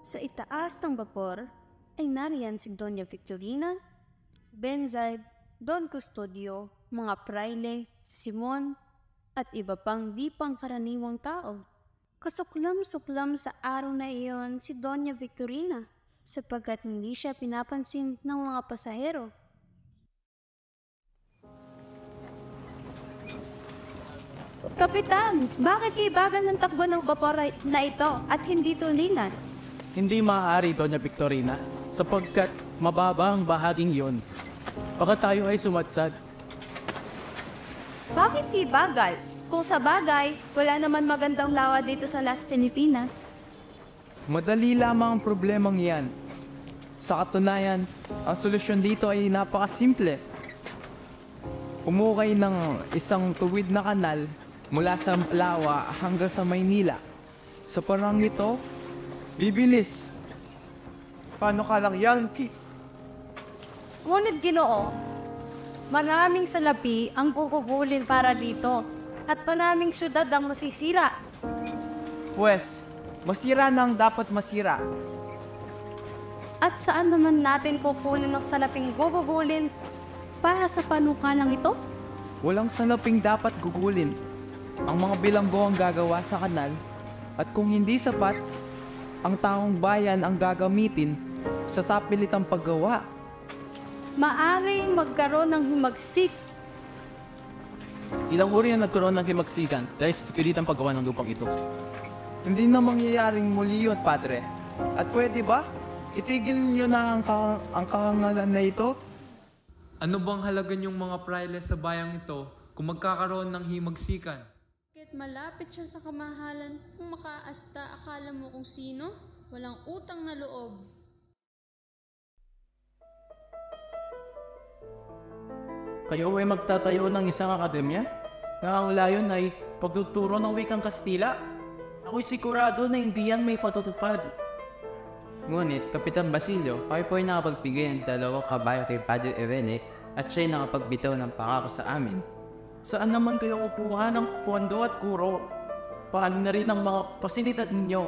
Sa itaas ng vapor ay nariyan si Doña Victorina, Benzaib, Don Custodio, mga praile, si Simon, at iba pang di pangkaraniwang tao. Kasuklam-suklam sa araw na iyon si Doña Victorina sapagkat hindi siya pinapansin ng mga pasahero. Kapitan, bakit ibagal ng takbo ng vapor na ito at hindi tulingan? Hindi maaari, Doña Victorina, sapagkat mababa ang bahaging iyon. Baka tayo ay sumadsad. Bakit ibagal? Kung sa bagay, wala naman magandang lawa dito sa Las Filipinas. Madali lamang ang problemang iyan. Sa katunayan, ang solusyon dito ay napakasimple. Umukay ng isang tuwid na kanal mula sa Lawa hanggang sa Maynila. Sa parang ito, bibilis. Paano ka lang yan, Ngunit Ginoo, maraming salapi ang gugugulin para dito at maraming syudad ang masisira. Pwes, masira na ang dapat masira. At saan naman natin kukunin ng salaping gugugulin para sa panukalang ito? Walang salaping dapat gugulin. Ang mga bilanggo ang gagawa sa kanal at kung hindi sapat, ang taong bayan ang gagamitin sa sapilitang paggawa. Maaring magkaroon ng himagsik. Ilang uri na nagkaroon ng himagsikan dahil sa spiritang paggawa ng lupang ito. Hindi na mangyayaring muli yun, Padre. At pwede ba? Itigil niyo na ang kahangalan na ito? Ano bang halaga niyong mga praile sa bayang ito kung magkakaroon ng himagsikan? Kahit malapit siya sa kamahalan, kung makaasta, akala mo kung sino? Walang utang na loob. Kayo ay magtatayo ng isang akademya na ang layon ay pagtuturo ng wikang Kastila. Ako'y sigurado na hindi yan may patutupad. Ngunit, Kapitan Basilio, kayo po ay nakapagbigay ng 2 kabayo kay Padre Irene at siya'y nakapagbitaw ng pangako sa amin. Saan naman kayo kukuha ng pondo at kuro? Paano na rin ang mga pasilidad ninyo?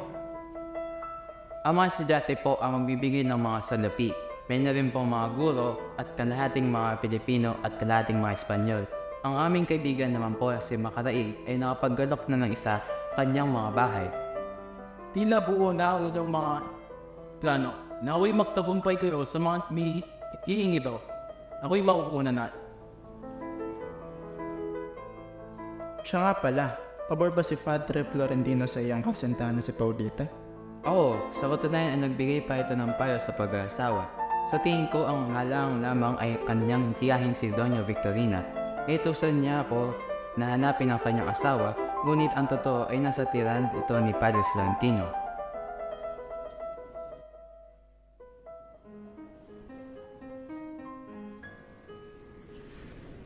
Ang mga estudyante po ang magbibigay ng mga salapi. May na rin pong mga guro at kalahating mga Pilipino at kalahating mga Espanyol. Ang aming kaibigan naman po si Macaray ay nakapaggalok na ng isa kanyang mga bahay. Tila buo na ang inyong mga plano. Naway magtagumpay kayo sa mga hihingi ito. Ako'y makukunan na. Siya nga pala, pabor ba si Padre Florentino sa iyang kasintahan na si Paulita? Oo, sa katunayan ay nagbigay pa ito ng payo sa pag-aasawa. Sa tingin ko ang halang lamang ay kanyang tiyahin si Doña Victorina. Itusan niya ako na hanapin ang kanyang asawa, ngunit ang totoo ay nasa tiran ito ni Padre Florentino.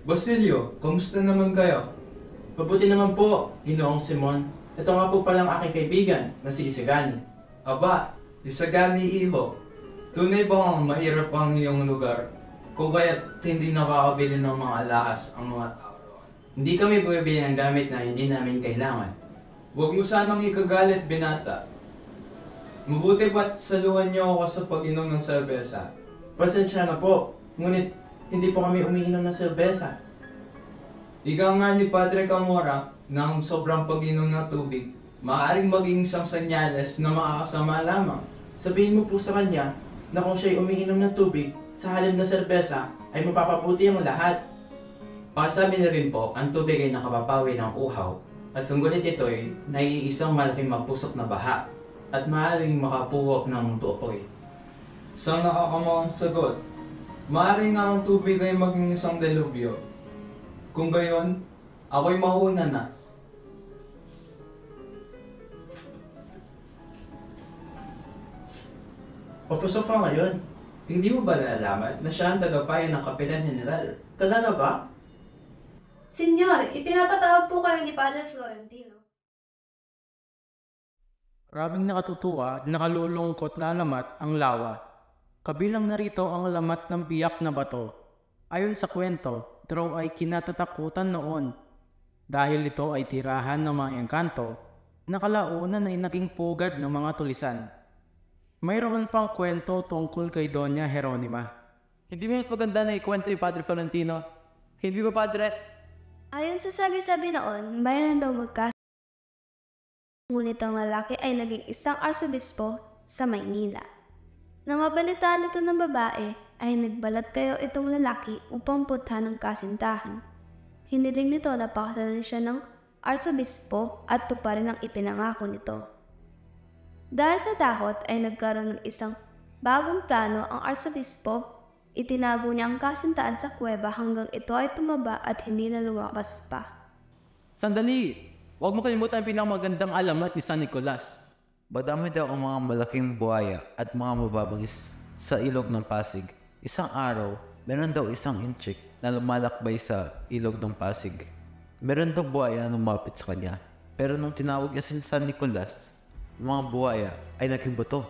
Basilio, kumusta naman kayo? Mabuti naman po, Ginoong Simon. Ito nga po palang aking kaibigan na si Isagani. Aba, Isagani iho. Tunay bang mahirap ang iyong lugar? Kung kaya't hindi nakakabili ng mga alahas ang mga tao doon? Hindi kami bumibili ng gamit na hindi namin kailangan. Huwag mo sanang ikagalit, binata. Mabuti ba't saluhan niyo ako sa pag-inom ng serbesa? Pasensya na po, ngunit hindi po kami umiinom ng serbesa. Ika nga ni Padre Camora ng sobrang pag-inom ng tubig, maaaring maging isang senyales na makakasama lamang. Sabihin mo po sa kanya na kung siya'y umiinom ng tubig sa halip na serbesa ay mapapabuti ang lahat. Pakasabi na rin po, ang tubig ay nakapapawi ng uhaw. At kung gulit ito ay naiisang malaking mapusok na baha at maaaring makapuwak ng tuopoy. Isang nakakamawang sagot. Maaaring nga ang tubig ay maging isang delubyo. Kung gayon, ako'y mauna na. Papasok ka ngayon. Hindi mo ba nalalaman na siya ang tagapayo ng Kapitan General? Talala ba? Senyor, ipinapatawag po kayo ni Padre Florentino. Maraming nakatutuwa at nakalulungkot na alamat ang lawa. Kabilang narito ang alamat ng biyak na bato. Ayon sa kwento, ito ay kinatatakutan noon. Dahil ito ay tirahan ng mga engkanto, na kalaunan ay naging pugad ng mga tulisan. Mayroon pang kwento tungkol kay Doña Jeronima. Hindi mo mas maganda na ikwento yung Padre Florentino? Hindi ba, Padre? Ayon sa sabi-sabi noon, bayan daw magkas. Ngunit ang lalaki ay naging isang arsobispo sa Maynila. Nang mabalitaan ito ng babae, ay nagbalat kayo itong lalaki upang puntahan ng kasintahan. Hiniling nito na pakasalan siya ng arsobispo at tuparin ang ipinangako nito. Dahil sa takot ay nagkaroon ng isang bagong plano ang arsobispo. Itinago niya ang kasintahan sa kuweba hanggang ito ay tumaba at hindi na lumakas pa. Sandali! Huwag mo kalimutan ang pinakamagandang alamat ni San Nicolas. Badami daw ang mga malaking buhaya at mga mababangis sa ilog ng Pasig. Isang araw, meron daw isang inchik na lumalakbay sa ilog ng Pasig. Meron daw buhaya na lumapit sa kanya. Pero nung tinawag niya si San Nicolas, mga buhaya ay naging buto.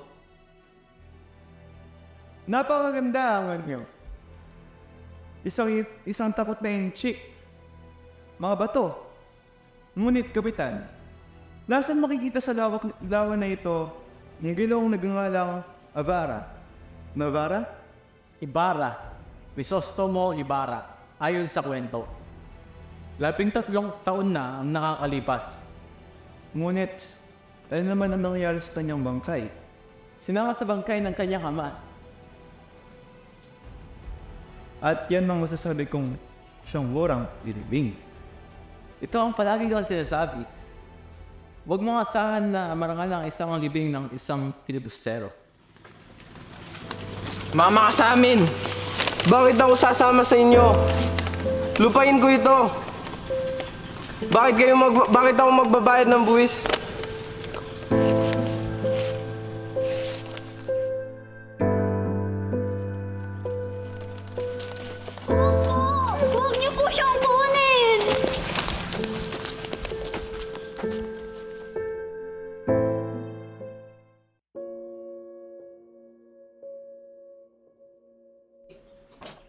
Napakaganda ang anyo. Isang takot na inchik. Mga bato. Ngunit, Kapitan, nasan makikita sa lawa na ito ng gilong nagngangalang Avara? Navara? Ibarra. Crisostomo Ibarra. Ayon sa kwento. 13 taon na ang nakakalipas. Ngunit, ano naman ang nangyari sa kanyang bangkay? Sinama sa bangkay ng kanyang ama. At yan ang masasabi kong siyang warang ilibing. Ito ang palagi ko sinasabi. Huwag mong asahan na marangal ang isang libing ng isang filibustero. Mama ka sa amin! Bakit ako sasama sa inyo? Lupain ko ito! Bakit ako magbabayad ng buwis? Huwag niyo po siyang kunin!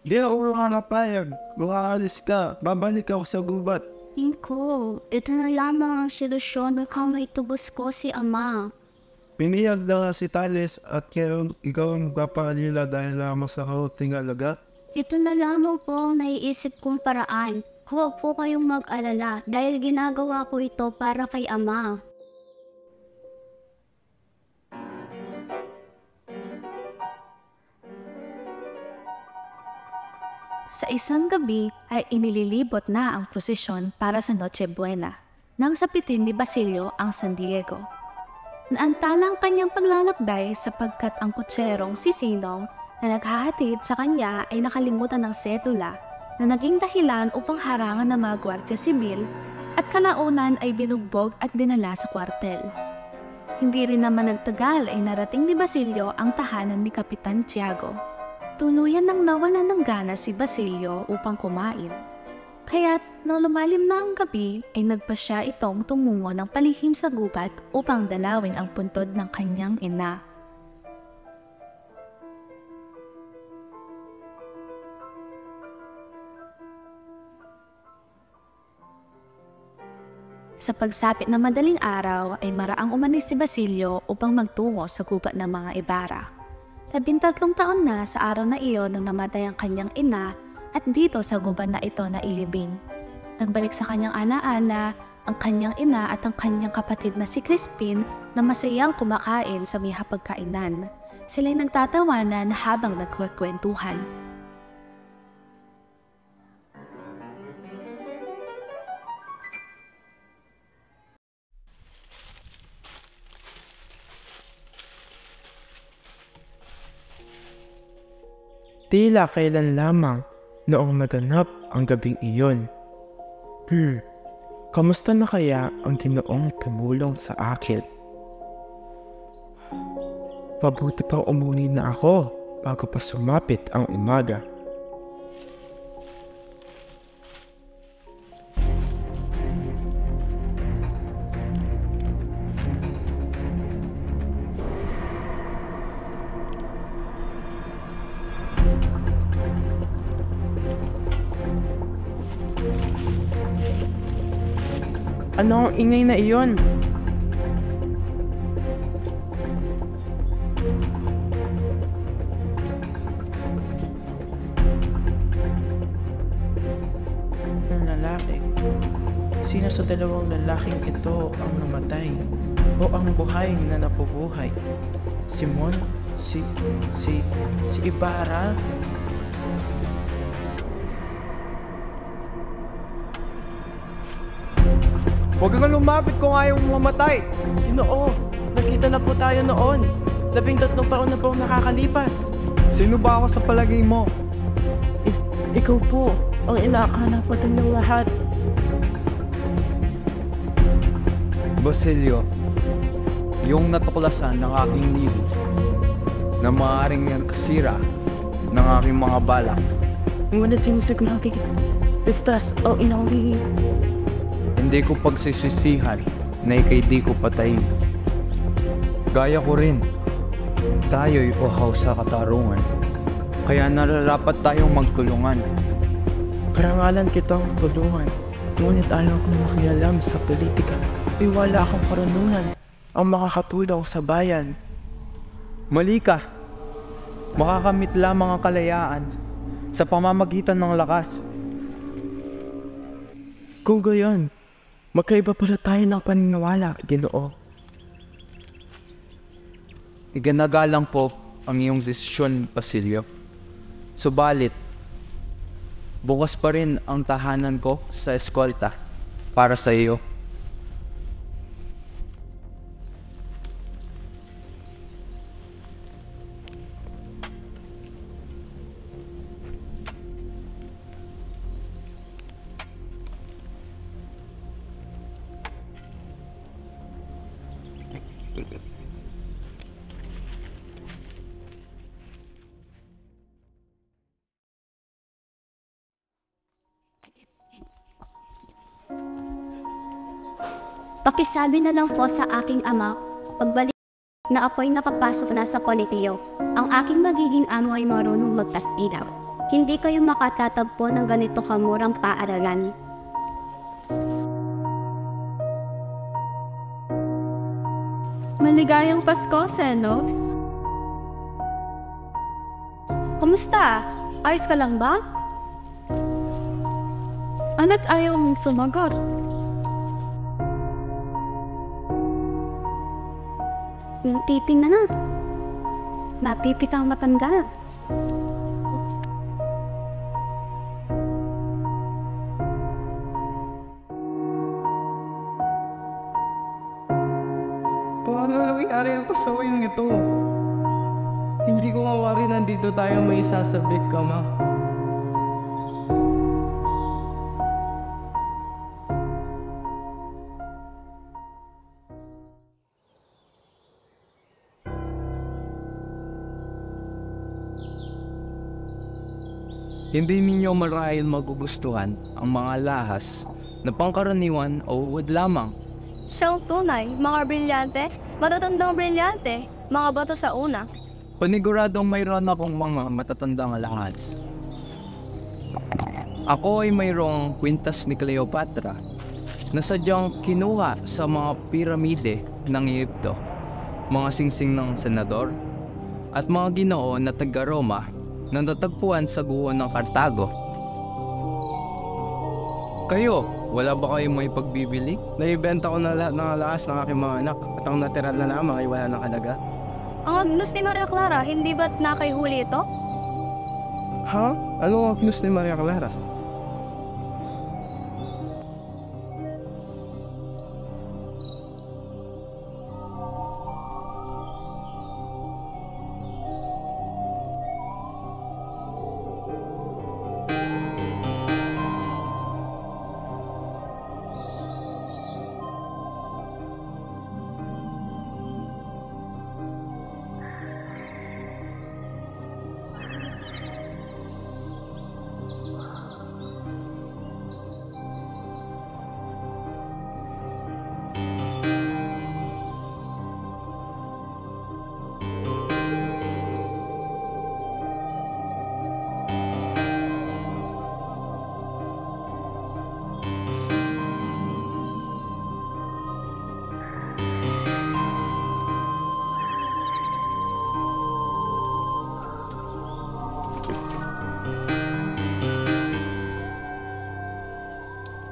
Di ako makakapayag. Kung aalis ka, babalik ako sa gubat. Inko, ito na lamang ang solusyon upang maitubos ko si Ama. Piniyag na nga si Tales at ngayon ikaw ang magpapalila dahil lamang sa kauting alaga. Ito na lamang po ang naiisip kong paraan. Huwag po kayong mag-alala dahil ginagawa ko ito para kay Ama. Sa isang gabi ay inililibot na ang prosesyon para sa Noche Buena nang sapitin ni Basilio ang San Diego. Naantala ang kanyang paglalakbay sapagkat ang kutserong si Sinong na naghahatid sa kanya ay nakalimutan ng setula na naging dahilan upang harangan ng mga gwardiya sibil at kalaunan ay binugbog at dinala sa kwartel. Hindi rin naman nagtagal ay narating ni Basilio ang tahanan ni Kapitan Tiago. Tuluyan nang nawalan ng gana si Basilio upang kumain. Kaya't nang lumalim na ang gabi ay nagpasya itong tumungo ng palihim sa gubat upang dalawin ang puntod ng kanyang ina. Sa pagsapit na madaling araw ay maraang umalis si Basilio upang magtungo sa gubat ng mga Ibarra. 13 taon na sa araw na iyon nang namatay ang kanyang ina at dito sa gubat na ito na ilibing. Nagbalik sa kanyang alaala ang kanyang ina at ang kanyang kapatid na si Crispin na masayang kumakain sa may hapagkainan. Sila'y nagtatawanan habang nagkukwentuhan. Tila kailan lamang noong naganap ang gabing iyon. Kamusta na kaya ang Ginoong tumulong sa akin? Mabuti pa umuwi na ako bago pa sumapit ang umaga. Ano ang ingay na iyon? Sino sa dalawang lalaking ito ang namatay o ang buhay na napubuhay? Simon? Si Ibarra? Huwag kang lumapit kung ayaw mong mamatay. Ginoo, nakita na po tayo noon. 13 taon na po nakakalipas. Sino ba ako sa palagay mo? Ikaw po, ang inaakala po ng lahat. Basilio, yung natuklasan ng aking nido na maaaring kasira ng aking mga balak. Ngunit sinisigurado ligtas ang inang Hindi ko pagsisisihan na ika'y di ko patayin. Gaya ko rin, tayo'y uhaw sa katarungan. Kaya nararapat tayong magtulungan. Karangalan kitang tulungan, ngunit ayaw kong makialam sa politika. Wala akong karunungan ang makakatulong sa bayan. Mali ka. Makakamit lamang ang kalayaan sa pamamagitan ng lakas. Kung gayon, magkaiba pala tayo ng paniniwala, Ginoo. Iganagalang po ang iyong desisyon, Basilio. Subalit, bukas pa rin ang tahanan ko sa eskolta para sa iyo. Pakisabi na lang po sa aking ama, pagbalik na ako'y nakapasok na sa kolehiyo. Ang aking magiging amo ay marunong magpastilaw. Hindi kayo makatatagpo ng ganito kamurang paaralan. Maligayang Pasko, Seno. Kumusta? Ayos ka lang ba? Ana't ayaw mong sumagot? Yung tiping na. Napipitang matanda. Paano nangyari ang kasawayang ito? Hindi ko mawari nandito tayo may isasabik ka, ma. Hindi ninyo marahil magugustuhan ang mga lahas na pangkaraniwan o uwad lamang. Siyang tunay, mga brilyante, matatandang brilyante, mga bato sa una. Paniguradong mayroon akong mga matatandang lahas. Ako ay mayroong kwintas ni Cleopatra na sadyang kinuha sa mga piramide ng Egypto, mga singsing ng senador, at mga ginoo na taga-Roma na natagpuan sa guho ng Kartago. Kayo, wala ba kayong may pagbibili? Naibenta ko na lahat ng alahas ng aking mga anak at ang natira na lamang ay wala ng halaga. Ang Agnus ni Maria Clara, hindi ba't nakahuli ito? Ha? Ano ang Agnus ni Maria Clara?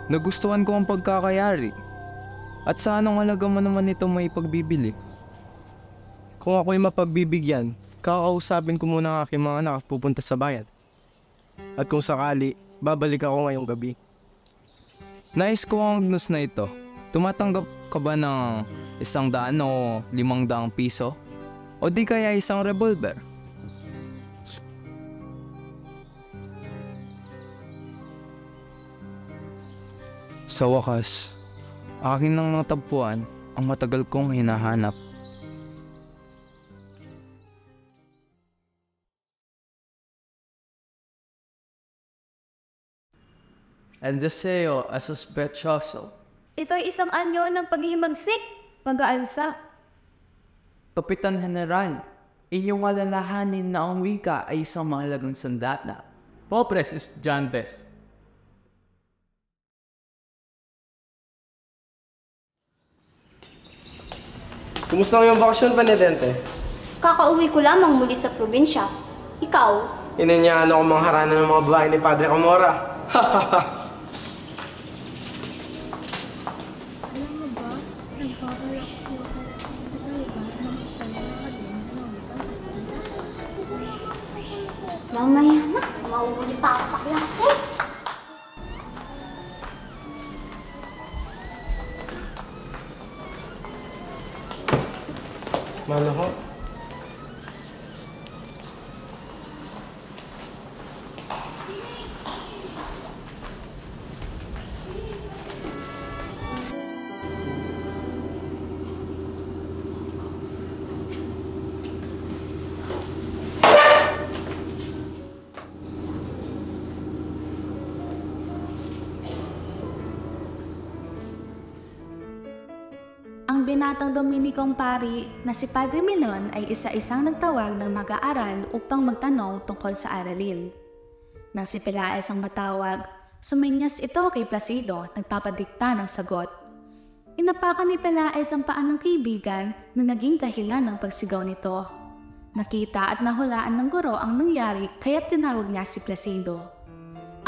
Nagustuhan ko ang pagkakayari. At sa anong halaga mo naman ito may pagbibili? Kung ako'y mapagbibigyan, kakausapin ko muna ang aking mga anak pupunta sa bayan. At kung sakali, babalik ako ngayong gabi. Nais ko ang news na ito. Tumatanggap ka ba ng 100 o 500 piso? O di kaya isang revolver? Sa wakas, akin nang natagpuan ang matagal kong hinahanap. El deseo es sospechoso. Ito'y isang anyo ng paghihimagsik, pag-aalsa. Kapitan General, inyong alalahanin na ang wika ay isang mahalagang sandata. Pobres estudyantes. Kumusta ang iyong bakasyon, Benedente? Kakauwi ko lamang muli sa probinsya. Ikaw? Inanyaan ako mangharana ng mga babae ni Padre Camora. Alam mo ba, nagbabalak ko ako na magpalakad din Mamaya na, mauuli pa ako sa klase. Malo ho. Ang binatang Dominikong pari na si Padre Milon ay isa-isang nagtawag ng mag-aaral upang magtanong tungkol sa aralin. Nang si Pelaez ang matawag, sumenyas ito kay Placido, nagpapadikta ng sagot. Inapakan ni Pelaez ang paan ng kaibigan na naging dahilan ng pagsigaw nito. Nakita at nahulaan ng guro ang nangyari kaya tinawag niya si Placido.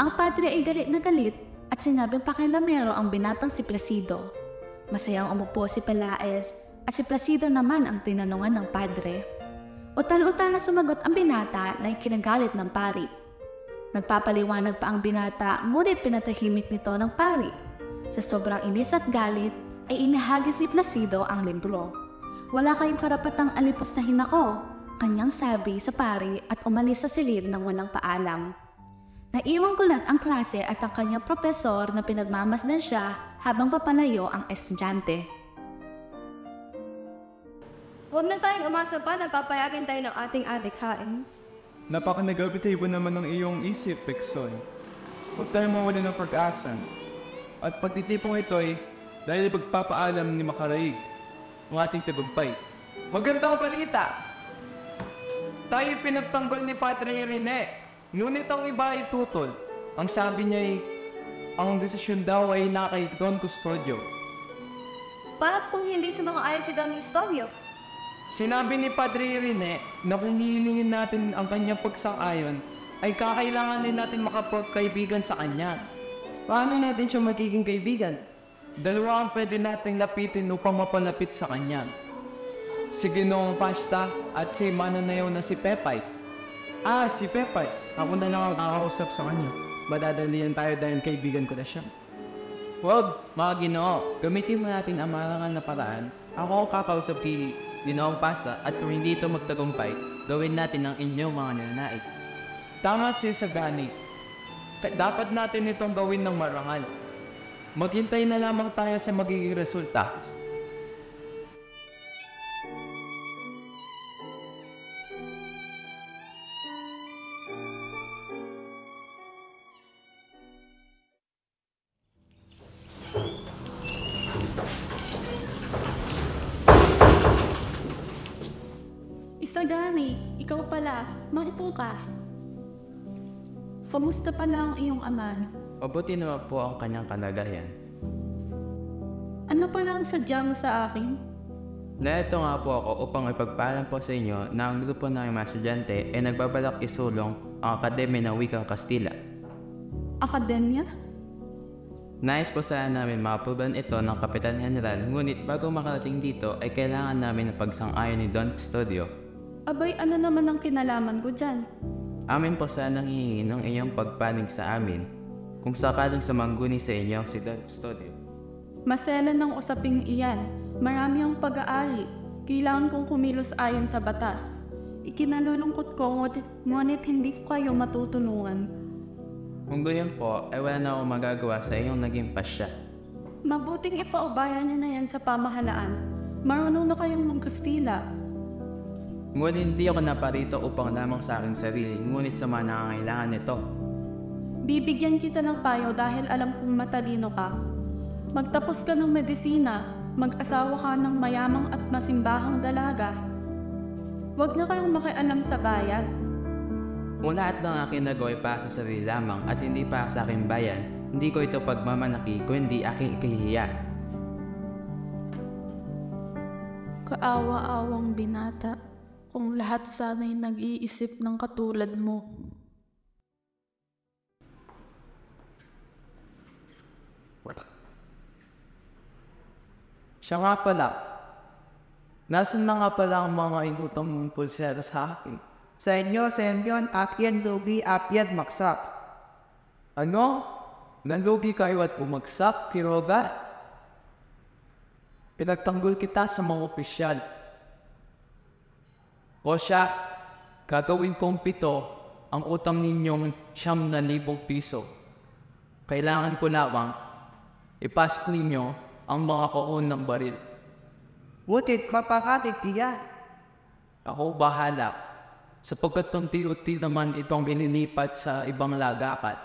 Ang padre ay galit na galit at sinabing pakialamero ang binatang si Placido. Masayang umupo si Pelaez at si Placido naman ang tinanungan ng padre. Utal-utal na sumagot ang binata na ikinagalit ng pari. Nagpapaliwanag pa ang binata ngunit pinatahimik nito ng pari. Sa sobrang inis at galit ay inihagis ni Placido ang libro. Wala kayong karapatang alipustahin ako, kanyang sabi sa pari at umalis sa silid ng walang paalam. Naiwang gulat ang klase at ang kanyang propesor na pinagmamasdan siya habang papalayo ang estudyante. Huwag na tayong umasa pa na papayagan tayo ng ating adikhain. Napaka-negatibo naman ng iyong isip, Peksoy. Huwag tayong mawala ng pag-asa. At pagtitipong ito'y dahil pagpapaalam ni Makaraig, ang ating tagumpay. Magandang balita! Tayo pinagtanggol ni Padre Rene. Ngunit ang iba ay tutol. Ang sabi niya ay, ang desisyon daw ay na kay Don Custodio. Paano kung hindi sumang-ayon si Don Custodio? Sinabi ni Padre Rene na kung hihilingin natin ang kanyang pagsang-ayon, ay kakailanganin natin makapagkaibigan sa kanya. Paano natin siya magiging kaibigan? Dalawa ang pwede nating lapitin upang mapalapit sa kanya. Si Ginoong Pasta at si Mananayaw na si Pepay. Si Pepay. Ako na lang ang kakausap sa kanya. Madadalian tayo dahil kaibigan ko na siya. Huwag, mga Ginoo. Gamitin mo natin ang marangal na paraan. Ako ang kakausap kay Ginoong Pasa at kung hindi ito magtagumpay, gawin natin ang inyong mga ninanais. Tama si Sagani. Dapat natin itong gawin ng marangal. Maghintay na lamang tayo sa magiging resulta. Isagani, ikaw pala, maupo ka. Kamusta pala ang iyong ama? Mabuti naman po ang kanyang kalagayan. Ano pala ang sadyang sa akin? Narito nga po ako upang ipagpaalam po sa inyo na ang grupo ng mga estudyante ay nagbabalak isulong ang Akademya ng Wikang Kastila. Akademya? Nais po sana namin makaproban ito ng Kapitan General, ngunit bago makarating dito ay kailangan namin ng pagsang-ayon ni Don Custodio. Abay, ano naman ang kinalaman ko dyan? Amin po sanang hihingi ng iyong pagpanig sa amin kung sakaling sumangguni sa inyo si Don Custodio. Masela ng usaping iyan. Marami ang pag-aari. Kailangan kong kumilos ayon sa batas. Ikinalulungkot ko ngunit hindi ko kayo matutulungan. Kung ganyan po, ay wala na akong magagawa sa iyong naging pasya. Mabuting ipaubayan niyo na yan sa pamahalaan. Marunong na kayong mag-Kastila. Ngunit hindi ako naparito upang lamang sa aking sarili, ngunit sa mga nangangailangan nito. Bibigyan kita ng payo dahil alam kong matalino ka. Magtapos ka ng medisina, mag-asawa ka ng mayamang at masimbahang dalaga. Huwag na kayong makialam sa bayan. Kung lahat ng aking nagawa ay para sa sarili lamang at hindi para sa aking bayan, hindi ko ito pagmamanaki kundi aking ikahihiya. Kaawa-awang binata, kung lahat sana'y nag-iisip ng katulad mo. Siya nga pala. Nasaan na nga pala ang mga inutang mong pulsera sa akin? Sa inyo, Semyon, Apyan, Lugi, Apyan, Maksak. Ano? Nalugi kayo at bumagsak, Quiroga? Pinagtanggol kita sa mga opisyal. O siya, gagawin kong 7 ang utang ninyong 9,000 piso. Kailangan ko lamang ipasok ninyo ang mga koon ng baril. Butit, mapakatig iyan. Ako bahala, sapagkat unti-unti naman itong inilipat sa ibang lagakat.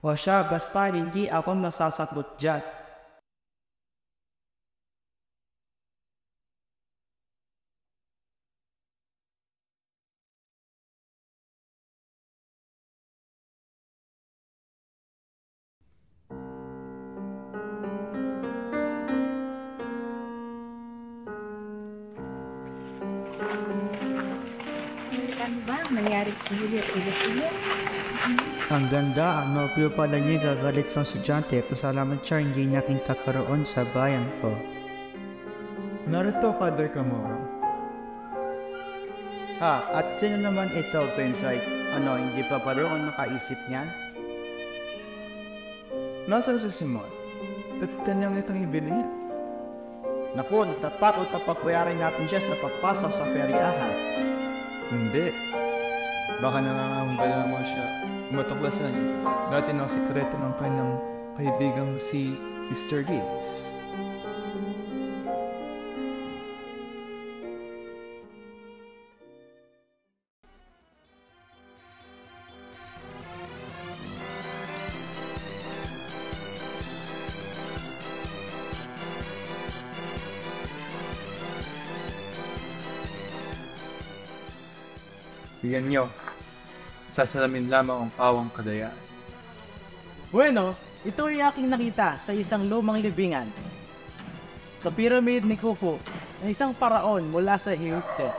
O siya, basta hindi ako nasasagot dyan. Ang ganda, ang nobyo pala niya gagalit ng estudyante. Pasalamat siya hindi niya kakaroon sa bayan ko. Narito, Father Camoro. At sino naman ito, Bensay? Ano, hindi pa roon nakaisip niyan? Nasaan si Simon? Ba't kanyang itong ibilin? Naku, tatakot na pagbayarin natin siya sa pagpasok sa peryahan. Hindi. Baka nangangambala mo siya. Matuklasan natin ang sekreto ng kanyang kaibigang si Mr. Gibbs. Bigyan niyo. Sasalamin lamang ang pawang kadayaan. Bueno, ito ay aking nakita sa isang lumang libingan. Sa pyramid ni Khufu, na isang paraon mula sa Egypto.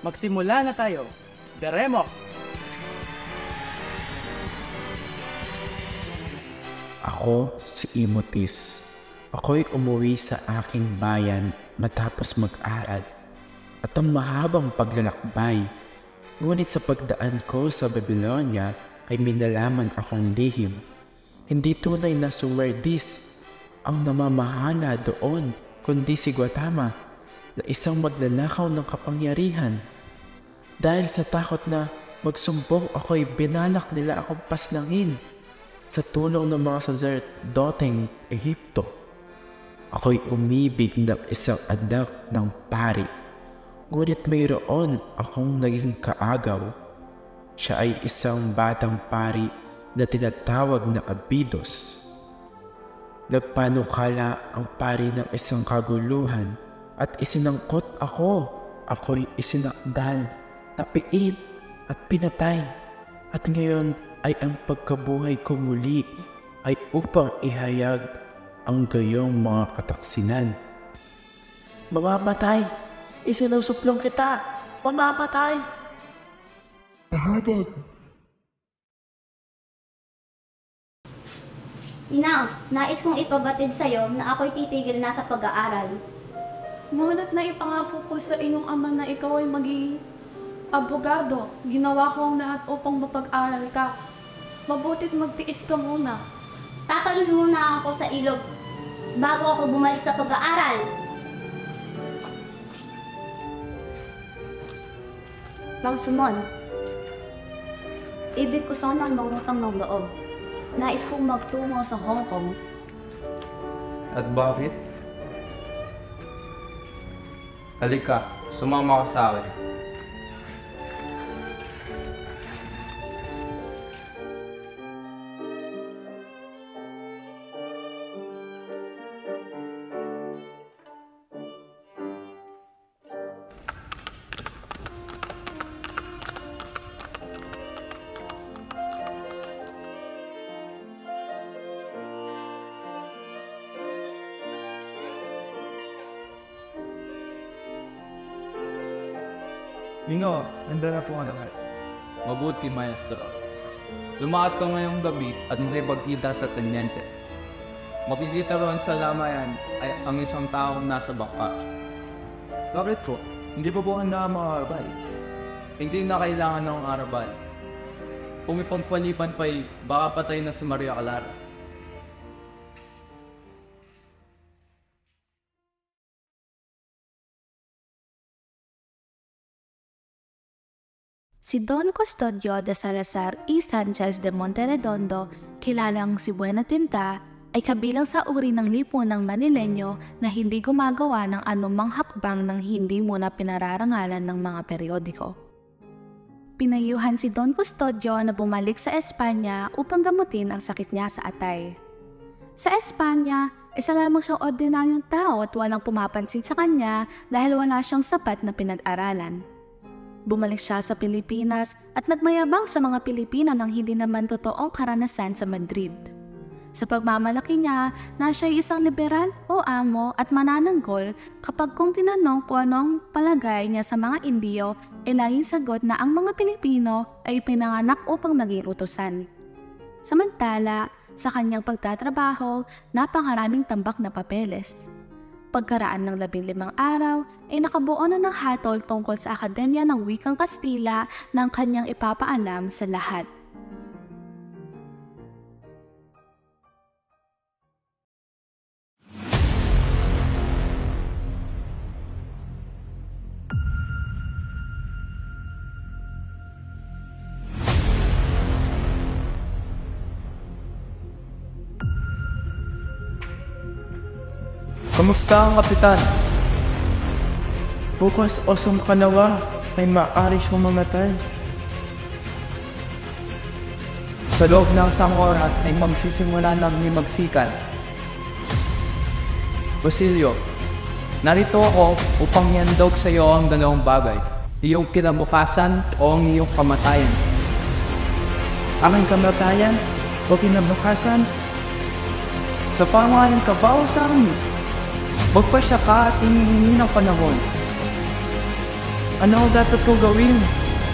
Magsimula na tayo. Deremo! Ako si Imotis. Ako'y umuwi sa aking bayan matapos mag-aral. At ang mahabang paglalakbay. Ngunit sa pagdaan ko sa Babylonia ay minalaman akong lihim. Hindi tunay na Suwerdis ang namamahala doon, kundi si Gautama na isang maglalakaw ng kapangyarihan. Dahil sa takot na magsumbong ako'y binalak nila akong paslangin sa tulong ng mga sacerdoteng Ehipto. Ako'y umibig ng isang anak ng pari. Ngunit mayroon akong naging kaagaw. Siya ay isang batang pari na tinatawag na Abydos. Nagpanukala ang pari ng isang kaguluhan at isinangkot ako. Ako'y isinakdal, napiit at pinatay. At ngayon ay ang pagkabuhay ko muli ay upang ihayag ang gayong mga kataksinan. Mamamatay! Isinusuplong kita! Mamamatay! Mahabag! Inang, nais kong ipabatid sa'yo na ako'y titigil na sa pag-aaral. Ngunit na ipangako ko sa iyong ama na ikaw ay magiging abogado. Ginawa ko ang lahat upang mapag-aral ka. Mabuti't magtiis ka muna. Tatalon muna ako sa ilog bago ako bumalik sa pag-aaral. Mang Sumon, ibig ko sanang mangutang ng loob. Nais kong magtungo sa Hong Kong. At bakit? Halika, sumama ka sa akin. Nino, handa na po ang lahat. Mabuti, maestro. Lumakad ka ngayong gabi at makipagkita sa tenyente. Makikita roon sa lamayan ay ang isang taong nasa bangka. Bakit po? Hindi pa po handa ang mga arabal. Hindi na kailangan ng arabal. Kung ipagpalipan pa'y baka patay na si Maria Clara. Si Don Custodio de Salazar y Sanchez de Monteredondo, kilalang si Buena Tinta, ay kabilang sa uri ng lipunang Manileño na hindi gumagawa ng anumang hakbang nang hindi muna pinararangalan ng mga periodiko. Pinayuhan si Don Custodio na bumalik sa Espanya upang gamutin ang sakit niya sa atay. Sa Espanya, isa lamang siyang ordinaryong tao at walang pumapansin sa kanya dahil wala siyang sapat na pinag-aralan. Bumalik siya sa Pilipinas at nagmayabang sa mga Pilipino ng hindi naman totoong karanasan sa Madrid. Sa pagmamalaki niya na siya ay isang liberal o amo at manananggol kapag kung tinanong kung anong palagay niya sa mga Indiyo, ay laging sagot na ang mga Pilipino ay pinanganak upang maging utusan. Samantala, sa kanyang pagtatrabaho, napakaraming tambak na papeles. Pagkaraan ng 15 araw, ay nakabuo na ng hatol tungkol sa Akademya ng Wikang Kastila ng kanyang ipapaalam sa lahat. Kamusta ang kapitan? Bukas o kanawa ay maaari siyang mamatay. Sa loob ng isang oras ay magsisimula ng himagsikan. Basilio, narito ako upang ihandog sa iyo ang dalawang bagay. Iyong kinabukasan o ang iyong kamatayan. Aking kamatayan o kinabukasan? Sa pangalan ka ba o sa amin? Magpasya ka at hinihingi ng panahon. Ano ang dapat ko gawin?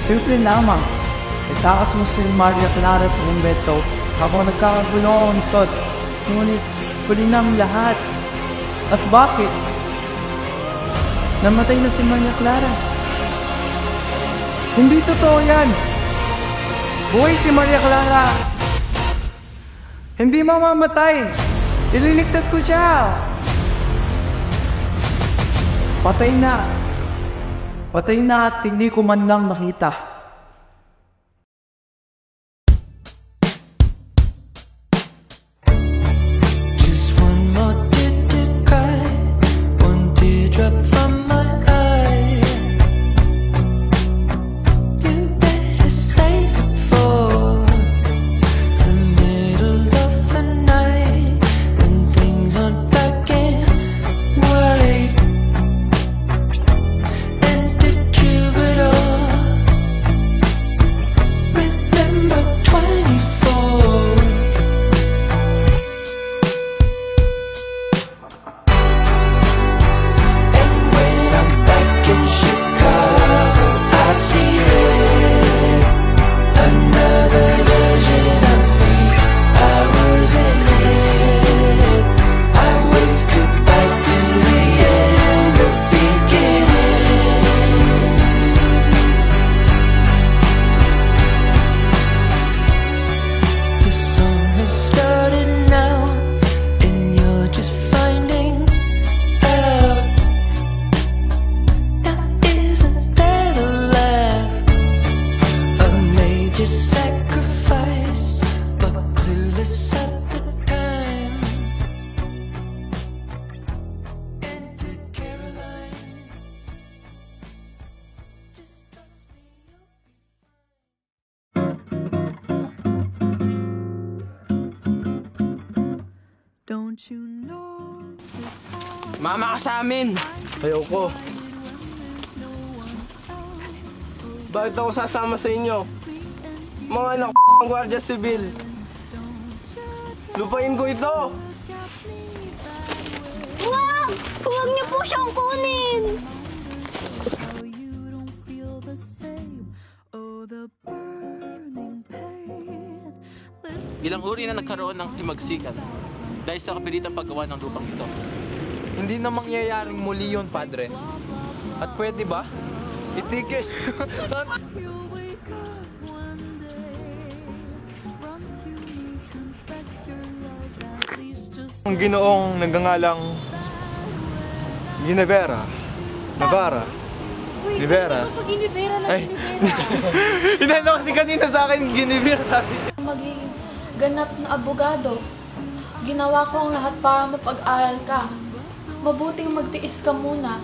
Simple lamang. Itakas mo si Maria Clara sa kumbento habang nagkakagulo ang isot. Ngunit huli na ang lahat. At bakit? Namatay na si Maria Clara. Hindi totoo yan! Buhay si Maria Clara! Hindi mamamatay! Ililigtas ko siya! Patay na! Patay na at hindi ko man lang nakita. Mama ka sa amin! Ayoko. Bakit ako sasama sa inyo? Mga anak ng Guardia Sibil. Lupain ko ito! Wag! Huwag niyo po siyang kunin! Ilang uri na nagkaroon ng himagsikan dahil sa kapilitang paggawa ng lupang ito. Hindi na mangyayaring muli yun, Padre. At pwede ba? Itigil. Ang ginoong nagngangalang Ginevera. Navarra. Rivera. Pag Ginevera lang, Ay. Ginevera. Inano kasi kanina sa akin, Ginevera sabi. Maging ganap na abogado. Ginawa ko ang lahat para mapag-aral ka. Mabuting magtiis ka muna.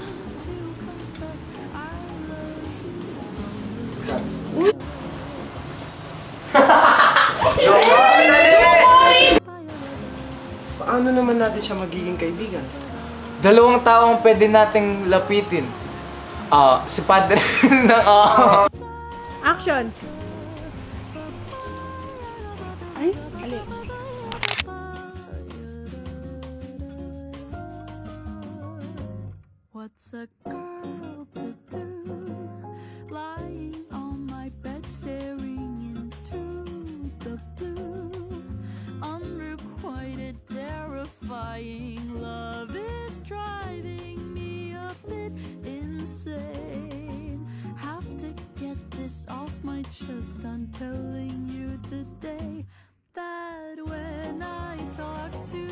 Paano naman natin siya magiging kaibigan? Dalawang tao ang pwede nating lapitin. Si Padre na... Action! Ay, alin. What's a girl to do? Lying on my bed, staring into the blue. Unrequited, terrifying love is driving me a bit insane. Have to get this off my chest. I'm telling you today that when I talk to